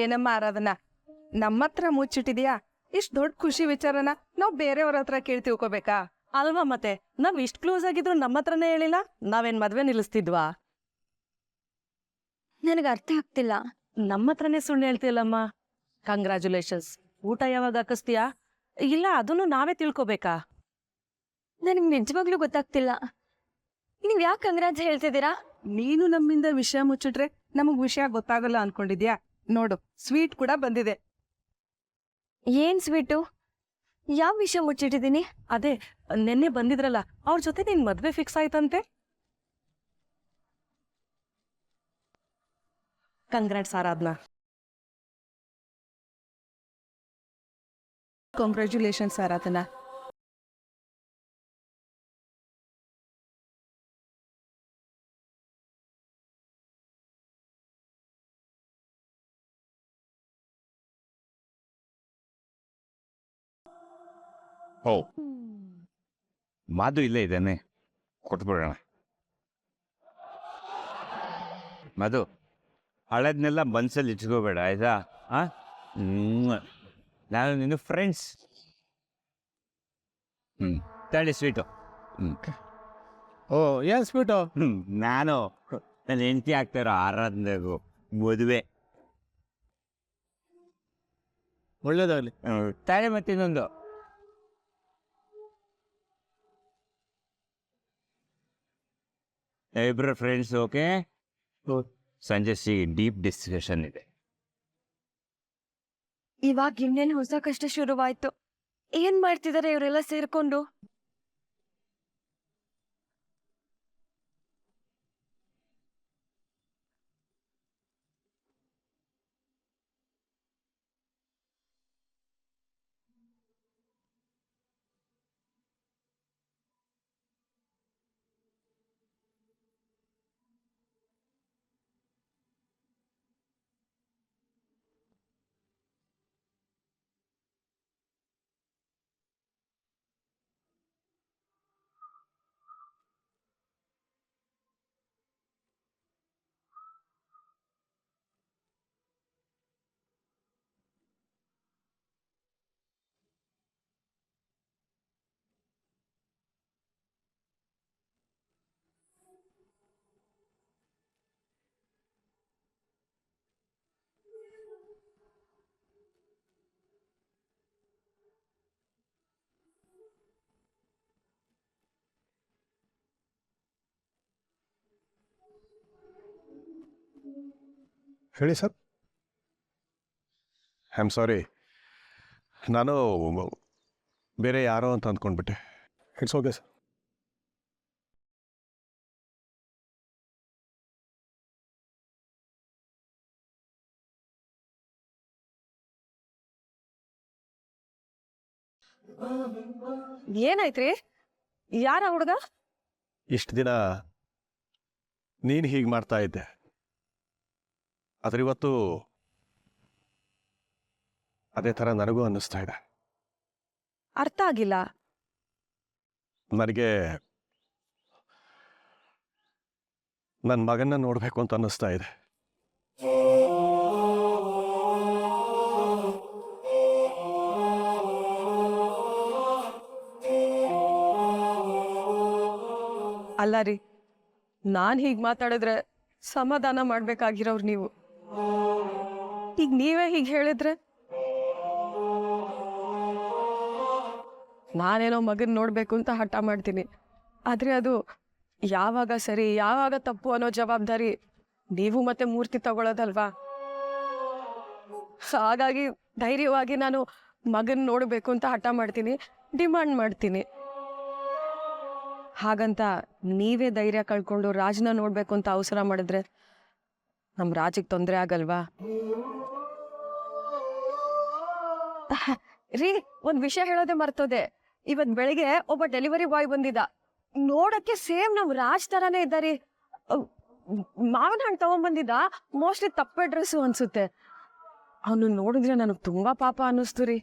ಏನಮ್ಮ ಆರಾಧನಾ, ನಮ್ಮ ಹತ್ರ ಮುಚ್ಚಿಟ್ಟಿದ್ಯಾ? ಇಷ್ಟು ದೊಡ್ಡ ಖುಷಿ ವಿಚಾರನ ನಾವು ಬೇರೆಯವ್ರ ಹತ್ರ ಕೇಳಿ ತಿಳ್ಕೊಬೇಕಾ? ಅಲ್ವಾ ಮತ್ತೆ, ನಾವ್ ಇಷ್ಟ್ ಕ್ಲೋಸ್ ಆಗಿದ್ರು ನಮ್ಮ ಹತ್ರನೇ ಹೇಳಿಲ್ಲ. ನಾವೇನ್ ಮದ್ವೆ ನಿಲ್ಲಿಸ್ತಿದ್ವಾ? ನನಗೆ ಅರ್ಥ ಆಗ್ತಿಲ್ಲ. ನಮ್ಮ ಹತ್ರನೇ ಸುಳ್ಳು ಹೇಳ್ತಿಲ್ಲಮ್ಮ. ಕಂಗ್ರ್ಯಾಚುಲೇಷನ್ಸ್. ಊಟ ಯಾವಾಗ ಹಾಕಿಸ್ತೀಯಾ? ಇಲ್ಲ ಅದನ್ನು ನಾವೇ ತಿಳ್ಕೊಬೇಕಾ? ನನಗೆ ನಿಜವಾಗ್ಲೂ ಗೊತ್ತಾಗ್ತಿಲ್ಲ. ನೀವ್ ಯಾಕೆ ಕಂಗ್ರಾಜ್ ಹೇಳ್ತಿದ್ದೀರಾ? ನೀನು ನಮ್ಮಿಂದ ವಿಷಯ ಮುಚ್ಚಿಟ್ರೆ ನಮಗ್ ವಿಷಯ ಗೊತ್ತಾಗಲ್ಲ ಅನ್ಕೊಂಡಿದ್ಯಾ? ನೋಡು, ಸ್ವೀಟ್ ಕೂಡ ಬಂದಿದೆ. ಏನ್ ಸ್ವೀಟು? ಯಾವ ವಿಷಯ ಮುಚ್ಚಿಟ್ಟಿದ್ದೀನಿ? ಅದೇ ನೆನ್ನೆ ಬಂದಿದ್ರಲ್ಲ, ಅವ್ರ ಜೊತೆ ನಿನ್ ಮದ್ವೆ ಫಿಕ್ಸ್ ಆಯ್ತಂತೆ. ಕಂಗ್ರಾಟ್ಸ್ ಆರಾಧನಾ. ಕಾಂಗ್ರ್ಯಾಚುಲೇಷನ್ಸ್ ಆರಾಧನಾ. ಓ, ಮಾಧು ಇಲ್ಲೇ ಇದ್ದಾನೆ, ಕೊಟ್ಬಿಡೋಣ. ಮಧು, ಹಳದ್ನೆಲ್ಲ ಮನ್ಸಲ್ಲಿ ಇಟ್ಕೋಬೇಡ ಆಯ್ತಾ? ನಾನು ನಿನ್ನ ಫ್ರೆಂಡ್ಸ್. ತಳಿ ಸ್ವೀಟು. ಓ, ಏನು ಸ್ವೀಟು? ನಾನು ನನ್ನ ಹೆಂಡತಿ ಆಗ್ತಾ ಇರೋ ಆರಾಧನೆಗೂ ಮದುವೆ. ಒಳ್ಳೇದಾಗಲಿ. ತಾಳೆ ಮತ್ತಿನ್ನೊಂದು. ಇಬ್ಬರು ಫ್ರೆಂಡ್ಸ್. ಓಕೆ, ಸಂಜೆ ಡೀಪ್ ಡಿಸ್ಕಷನ್ ಇದೆ. ಇವಾಗ ಇನ್ನೇನು ಹೊಸ ಕಷ್ಟ ಶುರುವಾಯ್ತು. ಏನ್ ಮಾಡ್ತಿದಾರೆ ಇವರೆಲ್ಲ ಸೇರ್ಕೊಂಡು? ಹೇಳಿ ಸರ್. ಐ ಆಮ್ ಸಾರಿ, ನಾನು ಬೇರೆ ಯಾರೋ ಅಂತ ಅಂದ್ಕೊಂಡ್ಬಿಟ್ಟೆ. It's okay sir. ಏನಾಯ್ತ್ರಿ? ಯಾರ ಹುಡುಗ? ಇಷ್ಟು ದಿನ ನೀನು ಹೀಗೆ ಮಾಡ್ತಾ ಇದ್ದೆ, ಆದರೆ ಇವತ್ತು ಅದೇ ಥರ ನನಗೂ ಅನ್ನಿಸ್ತಾ ಇದೆ. ಅರ್ಥ ಆಗಿಲ್ಲ. ನನಗೆ ನನ್ನ ಮಗನ್ನ ನೋಡಬೇಕು ಅಂತ ಅನ್ನಿಸ್ತಾ ಇದೆ. ಅಲ್ಲ ರೀ, ನಾನ್ ಹೀಗ್ ಮಾತಾಡಿದ್ರೆ ಸಮಾಧಾನ ಮಾಡ್ಬೇಕಾಗಿರೋರು ನೀವು. ಈಗ ನೀವೇ ಹೀಗೆ ಹೇಳಿದ್ರೆ ನಾನೇನೋ ಮಗನ್ ನೋಡ್ಬೇಕು ಅಂತ ಹಠ ಮಾಡ್ತೀನಿ. ಆದ್ರೆ ಅದು ಯಾವಾಗ ಸರಿ ಯಾವಾಗ ತಪ್ಪು ಅನ್ನೋ ಜವಾಬ್ದಾರಿ ನೀವು ಮತ್ತೆ ಮೂರ್ತಿ ತಗೊಳ್ಳೋದಲ್ವಾ? ಹಾಗಾಗಿ ಧೈರ್ಯವಾಗಿ ನಾನು ಮಗನ್ ನೋಡ್ಬೇಕು ಅಂತ ಹಠ ಮಾಡ್ತೀನಿ, ಡಿಮಾಂಡ್ ಮಾಡ್ತೀನಿ. ಹಾಗಂತ ನೀವೇ ಧೈರ್ಯ ಕಳ್ಕೊಂಡು ರಾಜ್ನ ನೋಡ್ಬೇಕು ಅಂತ ಅವಸರ ಮಾಡಿದ್ರೆ ನಮ್ ರಾಜಿಗೆ ತೊಂದರೆ ಆಗಲ್ವಾ? ರೀ, ಒಂದ್ ವಿಷಯ ಹೇಳೋದೇ ಮರ್ತೋದೆ. ಇವತ್ ಬೆಳಿಗ್ಗೆ ಒಬ್ಬ ಡೆಲಿವರಿ ಬಾಯ್ ಬಂದಿದ್ದ. ನೋಡಕ್ಕೆ ಸೇಮ್ ನಮ್ ರಾಜ್ ತರಾನೇ ಇದ್ದಾರಿ. ಮಾವಿನ ಹಣ್ಣು ತಗೊಂಡ್ಬಂದಿದ್ದ. ಮೋಸ್ಟ್ಲಿ ತಪ್ಪು ಅಡ್ರೆಸ್ಸು ಅನ್ಸುತ್ತೆ. ಅವನು ನೋಡಿದ್ರೆ ನನಗ್ ತುಂಬಾ ಪಾಪ ಅನ್ನಿಸ್ತು ರೀ.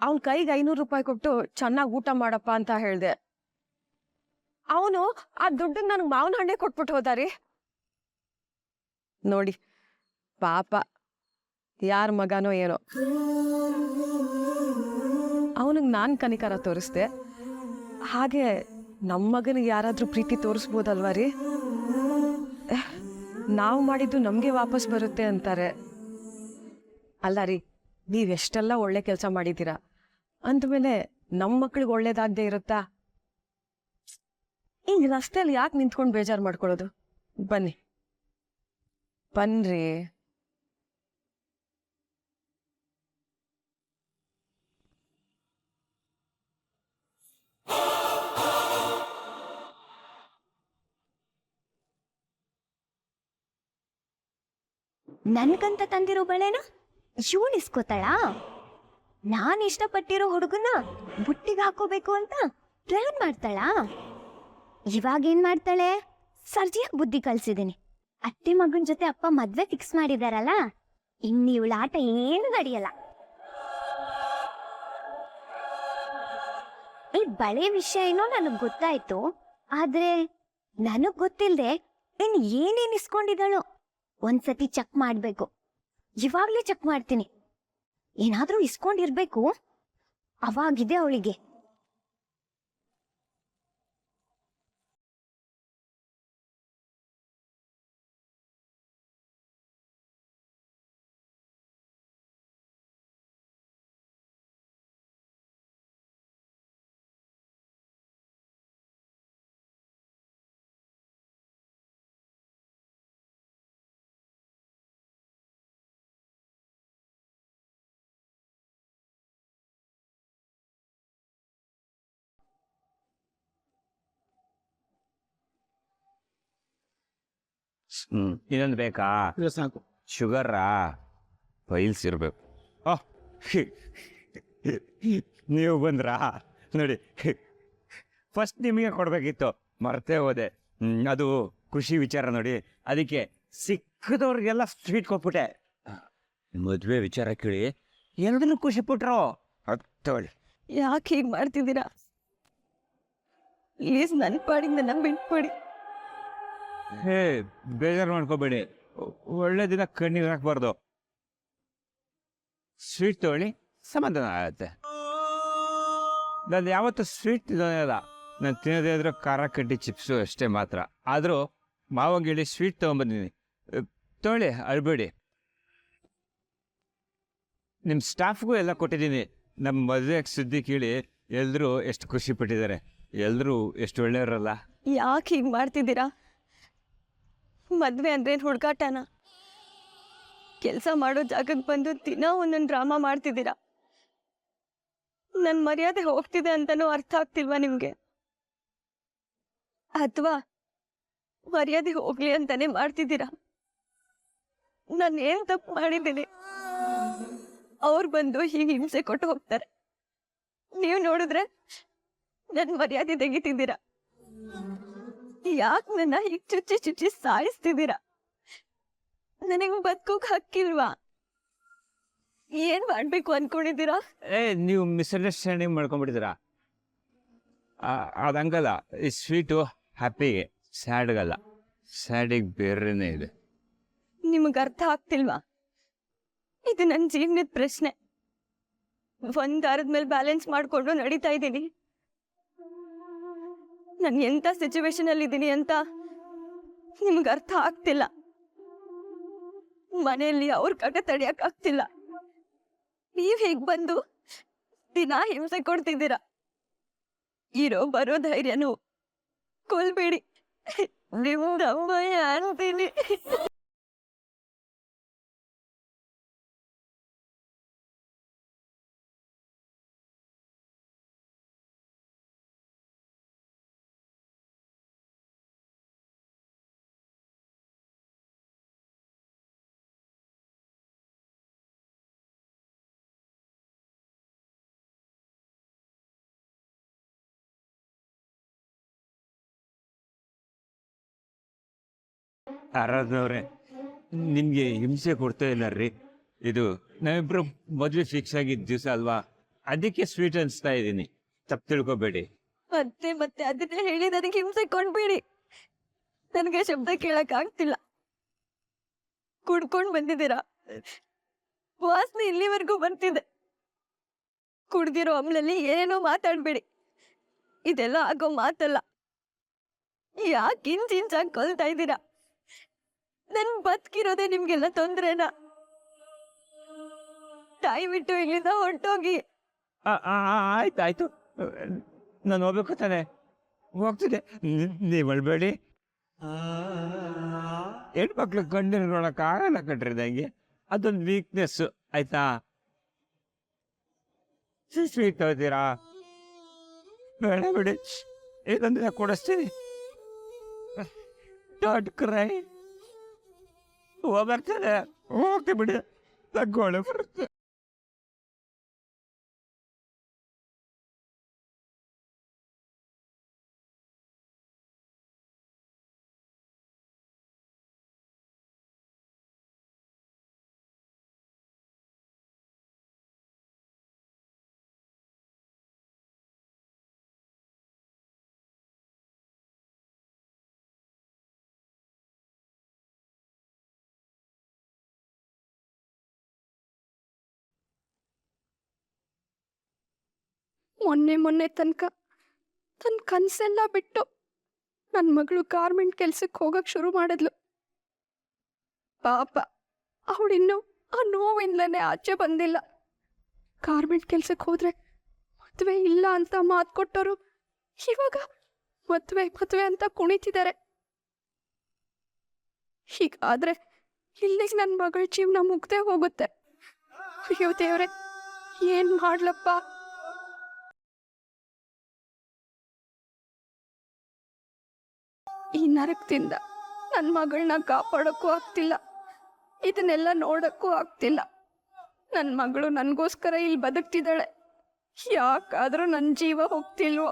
ಅವನ್ ಕೈಗೆ 500 ರೂಪಾಯಿ ಕೊಟ್ಟು ಚೆನ್ನಾಗಿ ಊಟ ಮಾಡಪ್ಪ ಅಂತ ಹೇಳ್ದೆ. ಅವನು ಆ ದುಡ್ಡನ್ನ ನನಗೆ ಮಾವಿನ ಹಣ್ಣೆ ಕೊಟ್ಬಿಟ್ಟು ಹೋದಾರಿ. ನೋಡಿ, ಪಾಪ ಯಾರ ಮಗನೋ ಏನೋ. ಅವನಿಗೆ ನಾನು ಕನಿಕರ ತೋರಿಸ್ದೆ, ಹಾಗೆ ನಮ್ಮ ಮಗನಿಗೆ ಯಾರಾದರೂ ಪ್ರೀತಿ ತೋರಿಸ್ಬೋದಲ್ವಾ ರೀ? ನಾವು ಮಾಡಿದ್ದು ನಮಗೆ ವಾಪಸ್ ಬರುತ್ತೆ ಅಂತಾರೆ. ಅಲ್ಲ ರೀ, ನೀವೆಷ್ಟೆಲ್ಲ ಒಳ್ಳೆ ಕೆಲಸ ಮಾಡಿದ್ದೀರಾ ಅಂದಮೇಲೆ ನಮ್ಮ ಮಕ್ಳಿಗೆ ಒಳ್ಳೇದಾಗದೆ ಇರುತ್ತಾ? ಈಗ ರಸ್ತೆಯಲ್ಲಿ ಯಾಕೆ ನಿಂತ್ಕೊಂಡು ಬೇಜಾರು ಮಾಡ್ಕೊಳ್ಳೋದು? ಬನ್ನಿ ಬನ್ರಿ. ನನ್ಗಂತ ತಂದಿರೋ ಬಳೆನ ಇವಳು ಇಸ್ಕೋತಾಳ? ನಾನು ಇಷ್ಟಪಟ್ಟಿರೋ ಹುಡುಗನ ಬುಟ್ಟಿಗೆ ಹಾಕೋಬೇಕು ಅಂತ ಪ್ಲಾನ್ ಮಾಡ್ತಾಳ. ಇವಾಗೇನ್ ಮಾಡ್ತಾಳೆ? ಸರ್ಜಿಯಾಗಿ ಬುದ್ಧಿ ಕಲ್ಸಿದ್ದೀನಿ. ಅತ್ತೆ ಮಗನ ಜೊತೆ ಅಪ್ಪ ಮದ್ವೆ ಫಿಕ್ಸ್ ಮಾಡಿದಾರಲ್ಲ, ಇನ್ನು ಇವಳ ಆಟ ಏನು ನಡೆಯಲ್ಲ. ಈ ಬಳೆ ವಿಷಯ ಏನೋ ನನಗ್ ಗೊತ್ತಾಯ್ತು, ಆದ್ರೆ ನನಗ್ ಗೊತ್ತಿಲ್ದೆ ಇನ್ ಏನೇನ್ ಇಸ್ಕೊಂಡಿದ್ದಾಳೋ ಒಂದ್ಸತಿ ಚೆಕ್ ಮಾಡ್ಬೇಕು. ಇವಾಗ್ಲೇ ಚೆಕ್ ಮಾಡ್ತೀನಿ. ಏನಾದ್ರೂ ಇಸ್ಕೊಂಡಿರ್ಬೇಕು, ಅವಾಗಿದೆ ಅವಳಿಗೆ. ಇನ್ನೊಂದು ಬೇಕಾ? ಸಾಕು. ಶುಗರಾ? ಪೈಲ್ಸ್ ಇರಬೇಕು. ನೀವು ಬಂದ್ರಾ? ನೋಡಿ, ಫಸ್ಟ್ ನಿಮಗೆ ಕೊಡಬೇಕಿತ್ತು, ಮರ್ತೇ ಹೋದೆ. ಅದು ಖುಷಿ ವಿಚಾರ ನೋಡಿ, ಅದಕ್ಕೆ ಸಿಕ್ಕದವ್ರಿಗೆಲ್ಲ ಸ್ವೀಟ್ ಕೊಟ್ಬಿಟ್ಟೆ. ಮದುವೆ ವಿಚಾರ ಕೇಳಿ ಎಲ್ಲರೂ ಖುಷಿ ಪಟ್ರು. ಹತ್ತೋಳಿ. ಯಾಕೆ ಹೀಗೆ ಮಾಡ್ತಿದ್ದೀರಾ? ಪ್ಲೀಸ್ ನನ್ನ ಪಾಡಿಗೆ ನನ್ನ ಬಿಟ್ಬಿಡಿ. ಹೇ, ಬೇಜಾರು ಮಾಡ್ಕೋಬೇಡಿ. ಒಳ್ಳೆ ದಿನ ಕಣ್ಣೀರು ಹಾಕ್ಬಾರ್ದು. ಸ್ವೀಟ್ ತಗೊಳ್ಳಿ, ಸಮಾಧಾನ ಆಗತ್ತೆ. ನಾನು ಯಾವತ್ತೂ ಸ್ವೀಟ್ ತಿನ್ನೋದಿಲ್ಲ. ನಾನು ತಿನ್ನೋದೇ ಇದ್ರೆ ಖಾರ ಕಡ್ಡಿ ಚಿಪ್ಸು ಅಷ್ಟೇ ಮಾತ್ರ. ಆದರೂ ಮಾವಂಗೇಳಿ ಸ್ವೀಟ್ ತೊಗೊಂಬಂದಿದ್ದೀನಿ, ತೊಗೊಳ್ಳಿ, ಅಳ್ಬೇಡಿ. ನಿಮ್ಮ ಸ್ಟಾಫ್ಗೂ ಎಲ್ಲ ಕೊಟ್ಟಿದ್ದೀನಿ. ನಮ್ಮ ಮದುವೆಗೆ ಸುದ್ದಿ ಕೇಳಿ ಎಲ್ಲರೂ ಎಷ್ಟು ಖುಷಿ ಪಟ್ಟಿದ್ದಾರೆ. ಎಲ್ಲರೂ ಎಷ್ಟು ಒಳ್ಳೆಯವರಲ್ಲ. ಯಾಕೆ ಹೀಗೆ ಮಾಡ್ತಿದ್ದೀರಾ? ಮದ್ವೆ ಅಂದ್ರೆ ಹುಡುಗಾಟನ? ಕೆಲಸ ಮಾಡೋ ಜಾಗಕ್ಕೆ ಬಂದು ದಿನ ಒಂದೊಂದು ಡ್ರಾಮಾ ಮಾಡ್ತಿದ್ದೀರಾ. ನನ್ನ ಮರ್ಯಾದೆ ಹೋಗ್ತಿದೆ ಅಂತನೂ ಅರ್ಥ ಆಗ್ತಿಲ್ವಾ ನಿಮ್ಗೆ? ಅಥವಾ ಮರ್ಯಾದೆ ಹೋಗ್ಲಿ ಅಂತಾನೆ ಮಾಡ್ತಿದ್ದೀರಾ? ನಾನು ಏನ್ ತಪ್ಪು ಮಾಡಿದ್ದೀನಿ? ಅವ್ರು ಬಂದು ಹೀಗೆ ಹಿಂಸೆ ಕೊಟ್ಟು ಹೋಗ್ತಾರೆ, ನೀವು ನೋಡಿದ್ರೆ ನನ್ನ ಮರ್ಯಾದೆ ತೆಗಿತಿದ್ದೀರಾ. ಯಾಕೆ ನನ್ನ ಹೀಗೆ ಚುಚ್ಚಿ ಚುಚ್ಚಿ ಸಾಯಿಸ್ತಿದ್ದೀರಾ? ನನಗೆ ಬದುಕೋಕ್ ಹಕ್ಕಿಲ್ವಾ? ಏನ್ ಮಾಡ್ಬೇಕು ಅನ್ಕೊಂಡಿದ್ದೀರಾ? ನೀವು ಮಿಸ್ಅಂಡರ್ಸ್ಟ್ಯಾಂಡಿಂಗ್ ಮಾಡ್ಕೊಂಡ್ಬಿಟ್ಟಿದ್ದೀರಾ. ಅದಂಗಲ್ಲ. ಈ ಸ್ವೀಟು ಹ್ಯಾಪಿಗೆ, ಸ್ಯಾಡ್ಗಲ್ಲ. ಸ್ಯಾಡಿಗೆ ಬೇರೆನೇ ಇದೆ. ನಿಮಗೆ ಅರ್ಥ ಆಗ್ತಿಲ್ವಾ? ಇದು ನನ್ನ ಜೀವನದ ಪ್ರಶ್ನೆ. ಒಂದ್ ದಾರದ ಮೇಲೆ ಬ್ಯಾಲೆನ್ಸ್ ಮಾಡ್ಕೊಂಡು ನಡೀತಾ ಇದ್ದೀನಿ. ನಾನು ಎಂತ ಸಿಚುವೇಶನ್ ಅಲ್ಲಿ ಇದ್ದೀನಿ ಅಂತ ನಿಮ್ಗೆ ಅರ್ಥ ಆಗ್ತಿಲ್ಲ. ಮನೆಯಲ್ಲಿ ಅವ್ರ ಕಟ ತಡಿಯಕ್ ಆಗ್ತಿಲ್ಲ. ನೀವ್ ಹೇಗ್ ಬಂದು ದಿನ ಹಿಂಸೆ ಕೊಡ್ತಿದ್ದೀರಾ? ಇರೋ ಬರೋ ಧೈರ್ಯನು ಕೊಲ್ಬೇಡಿ. ನಿಮ್ದಮ್ಮ ಅಂತೀನಿ. ಆರಾಧನವ್ರೆ, ನಿಮಗೆ ಹಿಂಸೆ ಕೊಡ್ತಾ ಇಲ್ಲ ರೀ. ಇದು ನಾವಿಬ್ರು ಮದುವೆ ಫಿಕ್ಸ್ ಆಗಿದ್ದ ದಿವಸ ಅಲ್ವಾ, ಅದಕ್ಕೆ ಸ್ವೀಟ್ ಅನಿಸ್ತಾ ಇದ್ದೀನಿ. ತಪ್ಪು ತಿಳ್ಕೊಬೇಡಿ. ಮತ್ತೆ ಮತ್ತೆ ಅದನ್ನೇ ಹೇಳಿ ನನಗೆ ಹಿಂಸೆ ಕೊಡ್ಬೇಡಿ. ನನಗೆ ಶಬ್ದ ಕೇಳಕ್ ಆಗ್ತಿಲ್ಲ. ಕುಡ್ಕೊಂಡ್ ಬಂದಿದ್ದೀರಾ, ವಾಸನೆ ಇಲ್ಲಿವರೆಗೂ ಬರ್ತಿದೆ. ಕುಡ್ದಿರೋ ಅಮ್ಲಲ್ಲಿ ಏನೇನೋ ಮಾತಾಡ್ಬೇಡಿ, ಇದೆಲ್ಲ ಆಗೋ ಮಾತಲ್ಲ. ಯಾಕೆ ಇಂಚಾಗಿ ಕೊಲ್ತಾ ಇದ್ದೀರಾ? ನನ್ ಬದುಕಿರೋದೇ ನಿಮ್ಗೆಲ್ಲ ತೊಂದ್ರೆನಾ? ದಯವಿಟ್ಟು ಇಲ್ಲಿಂದ ಹೊರಟೋಗಿ. ಆಯ್ತು ನಾನು ಹೋಗ್ಬೇಕು ತಾನೆ, ಹೋಗ್ತಿದ್ದೆ. ನೀವು ಅಳ್ಬೇಡಿ. ಹೆಣ್ಮಕ್ಳು ಕಣ್ಣೀರು ನೋಡೋಕ್ಕಾಗಲ್ಲ ಕಣ್ರಿ ನಂಗೆ, ಅದೊಂದು ವೀಕ್ನೆಸ್ಸು. ಆಯ್ತಾ? ಸ್ವೀಟ್ ತಗೋತೀರಾ? ಬೇಡ ಬಿಡಿ, ಇದೊಂದು ಕೊಡಿಸ್ತೀನಿ. Dot CRY. ಬರ್ತದೆ, ಹೋಗ್ತಿ ಬಿಡಿ, ತಗೊಳ್ಳಿ ಬರುತ್ತೆ. ಮೊನ್ನೆ ತನಕ ತನ್ನ ಕನಸೆಲ್ಲ ಬಿಟ್ಟು ನನ್ನ ಮಗಳು ಗಾರ್ಮೆಂಟ್ ಕೆಲ್ಸಕ್ಕೆ ಹೋಗಕ್ಕೆ ಶುರು ಮಾಡಿದ್ಲು. ಪಾಪ ಅವಳಿನ್ನೂ ಆ ನೋವಿಂದಲೇ ಆಚೆ ಬಂದಿಲ್ಲ. ಗಾರ್ಮೆಂಟ್ ಕೆಲ್ಸಕ್ಕೆ ಹೋದ್ರೆ ಮದುವೆ ಇಲ್ಲ ಅಂತ ಮಾತು ಕೊಟ್ಟವರು ಇವಾಗ ಮದುವೆ ಅಂತ ಕುಣಿತಿದ್ದಾರೆ. ಹೀಗಾದ್ರೆ ಇಲ್ಲಿಗೆ ನನ್ನ ಮಗಳ ಜೀವನ ಮುಗ್ದೇ ಹೋಗುತ್ತೆ. ಅಯ್ಯೋ ದೇವ್ರೆ, ಏನ್ ಮಾಡ್ಲಪ್ಪ? ಈ ನರಕದಿಂದ ನನ್ನ ಮಗಳನ್ನ ಕಾಪಾಡೋಕ್ಕೂ ಆಗ್ತಿಲ್ಲ, ಇದನ್ನೆಲ್ಲ ನೋಡೋಕ್ಕೂ ಆಗ್ತಿಲ್ಲ. ನನ್ನ ಮಗಳು ನನಗೋಸ್ಕರ ಇಲ್ಲಿ ಬದುಕ್ತಿದ್ದಾಳೆ, ಯಾಕಾದರೂ ನನ್ನ ಜೀವ ಹೋಗ್ತಿಲ್ವೋ?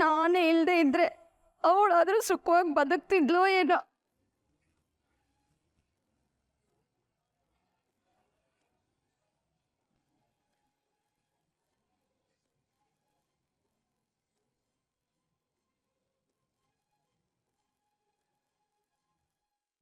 ನಾನೇ ಇಲ್ಲದೆ ಇದ್ರೆ ಅವಳಾದರೂ ಸುಖವಾಗಿ ಬದುಕ್ತಿದ್ಲೋ ಏನೋ.